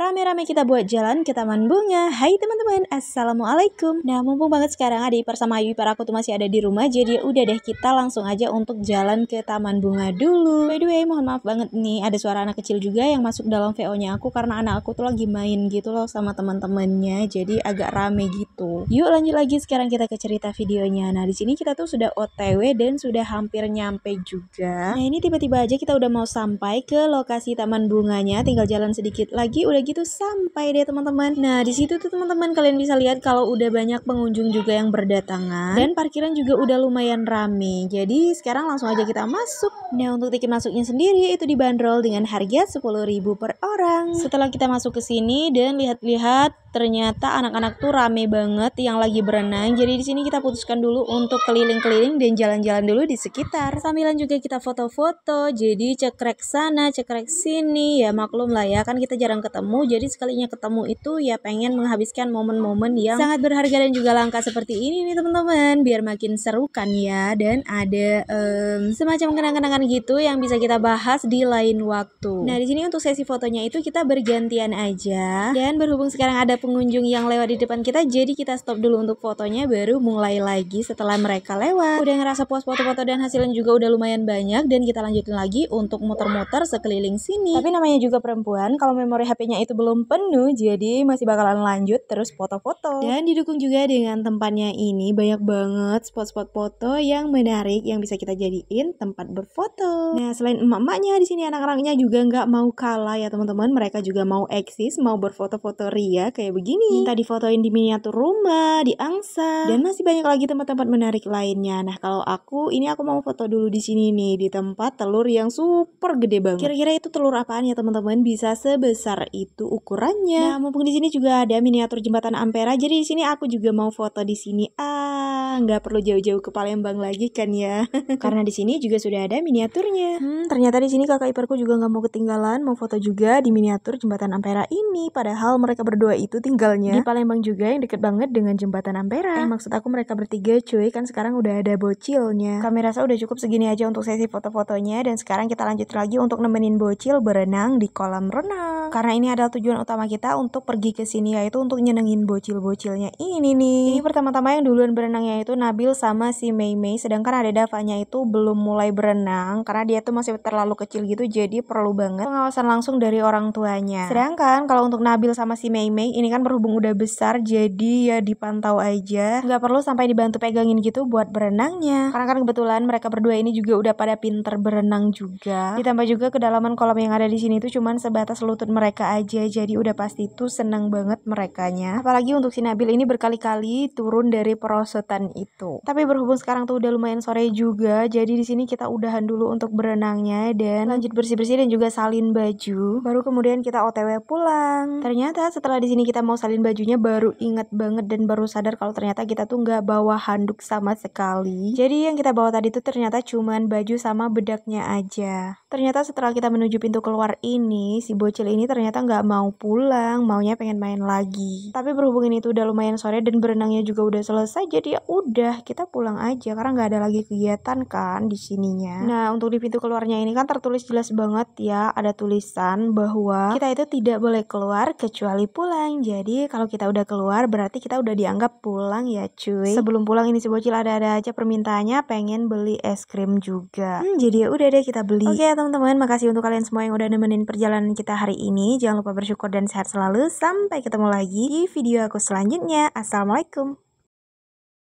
Rame-rame kita buat jalan ke Taman Bunga. Hai teman-teman, assalamualaikum. Nah, mumpung banget sekarang Ade Ipar sama Ayu Ipar aku tuh masih ada di rumah, jadi udah deh kita langsung aja untuk jalan ke Taman Bunga dulu. By the way, mohon maaf banget nih, ada suara anak kecil juga yang masuk dalam VO-nya aku karena anak aku tuh lagi main gitu loh sama teman-temannya, jadi agak rame gitu. Yuk lanjut lagi, sekarang kita ke cerita videonya. Nah, di sini kita tuh sudah OTW dan sudah hampir nyampe juga. Nah, ini tiba-tiba aja kita udah mau sampai ke lokasi Taman Bunganya, tinggal jalan sedikit lagi udah gitu sampai deh teman-teman. Nah, di situ tuh teman-teman kalian bisa lihat kalau udah banyak pengunjung juga yang berdatangan dan parkiran juga udah lumayan rame. Jadi sekarang langsung aja kita masuk. Nah, untuk tiket masuknya sendiri itu dibanderol dengan harga 10.000 per orang. Setelah kita masuk ke sini dan lihat-lihat, ternyata anak-anak tuh rame banget yang lagi berenang. Jadi di sini kita putuskan dulu untuk keliling-keliling dan jalan-jalan dulu di sekitar. Sambilan juga kita foto-foto. Jadi cekrek sana, cekrek sini. Ya maklum lah ya, kan kita jarang ketemu. Jadi sekalinya ketemu itu ya pengen menghabiskan momen-momen yang sangat berharga dan juga langka seperti ini nih teman-teman. Biar makin seru kan ya. Dan ada semacam kenang-kenangan gitu yang bisa kita bahas di lain waktu. Nah, di sini untuk sesi fotonya itu kita bergantian aja. Dan berhubung sekarang ada pengunjung yang lewat di depan kita, jadi kita stop dulu untuk fotonya, baru mulai lagi setelah mereka lewat. Udah ngerasa puas foto-foto dan hasilnya juga udah lumayan banyak, dan kita lanjutin lagi untuk muter-muter sekeliling sini. Tapi namanya juga perempuan, kalau memori HP-nya itu belum penuh, jadi masih bakalan lanjut terus foto-foto. Dan didukung juga dengan tempatnya ini, banyak banget spot-spot foto yang menarik yang bisa kita jadiin tempat berfoto. Nah, selain emak-emaknya, di sini anak-anaknya juga nggak mau kalah ya teman-teman. Mereka juga mau eksis, mau berfoto-foto ria kayak begini. Minta difotoin di miniatur rumah, di angsa, dan masih banyak lagi tempat-tempat menarik lainnya. Nah, kalau aku mau foto dulu di sini nih, di tempat telur yang super gede banget. Kira-kira itu telur apaan ya teman-teman? Bisa sebesar itu ukurannya. Nah, mumpung di sini juga ada miniatur jembatan Ampera, jadi di sini aku juga mau foto di sini. Nggak perlu jauh-jauh ke Palembang lagi kan ya? Karena di sini juga sudah ada miniaturnya. Ternyata di sini kakak iparku juga nggak mau ketinggalan, mau foto juga di miniatur jembatan Ampera ini. Padahal mereka berdua itu tinggalnya di Palembang juga, yang deket banget dengan jembatan Ampera. Maksud aku mereka bertiga cuy, kan sekarang udah ada bocilnya. Kami rasa udah cukup segini aja untuk sesi foto-fotonya, dan sekarang kita lanjut lagi untuk nemenin bocil berenang di kolam renang. Karena ini adalah tujuan utama kita untuk pergi ke sini, yaitu untuk nyenengin bocil-bocilnya ini nih. Ini pertama-tama yang duluan berenangnya itu Nabil sama si Mei Mei, sedangkan Ade Davanya itu belum mulai berenang karena dia tuh masih terlalu kecil gitu, jadi perlu banget pengawasan langsung dari orang tuanya. Sedangkan kalau untuk Nabil sama si Mei Mei ini kan berhubung udah besar, jadi ya dipantau aja, nggak perlu sampai dibantu pegangin gitu buat berenangnya. Karena kan kebetulan mereka berdua ini juga udah pada pinter berenang juga. Ditambah juga kedalaman kolam yang ada di sini tuh cuman sebatas lutut mereka aja, jadi udah pasti tuh seneng banget merekanya. Apalagi untuk si Nabil ini berkali-kali turun dari perosotan itu. Tapi berhubung sekarang tuh udah lumayan sore juga, jadi di sini kita udahan dulu untuk berenangnya dan lanjut bersih-bersih dan juga salin baju. Baru kemudian kita OTW pulang. Ternyata setelah di sini kita mau salin bajunya, baru inget banget dan baru sadar kalau ternyata kita tuh nggak bawa handuk sama sekali. Jadi yang kita bawa tadi tuh ternyata cuman baju sama bedaknya aja. Ternyata setelah kita menuju pintu keluar ini, si bocil ini ternyata nggak mau pulang, maunya pengen main lagi. Tapi berhubung ini tuh udah lumayan sore dan berenangnya juga udah selesai, jadi ya udah kita pulang aja karena nggak ada lagi kegiatan kan di sininya. Nah, untuk di pintu keluarnya ini kan tertulis jelas banget ya, ada tulisan bahwa kita itu tidak boleh keluar kecuali pulang. Jadi kalau kita udah keluar berarti kita udah dianggap pulang ya cuy. Sebelum pulang ini si bocil ada aja permintaannya pengen beli es krim juga. Jadi ya udah deh kita beli. Oke ya teman-teman, makasih untuk kalian semua yang udah nemenin perjalanan kita hari ini. Jangan lupa bersyukur dan sehat selalu. Sampai ketemu lagi di video aku selanjutnya. Assalamualaikum.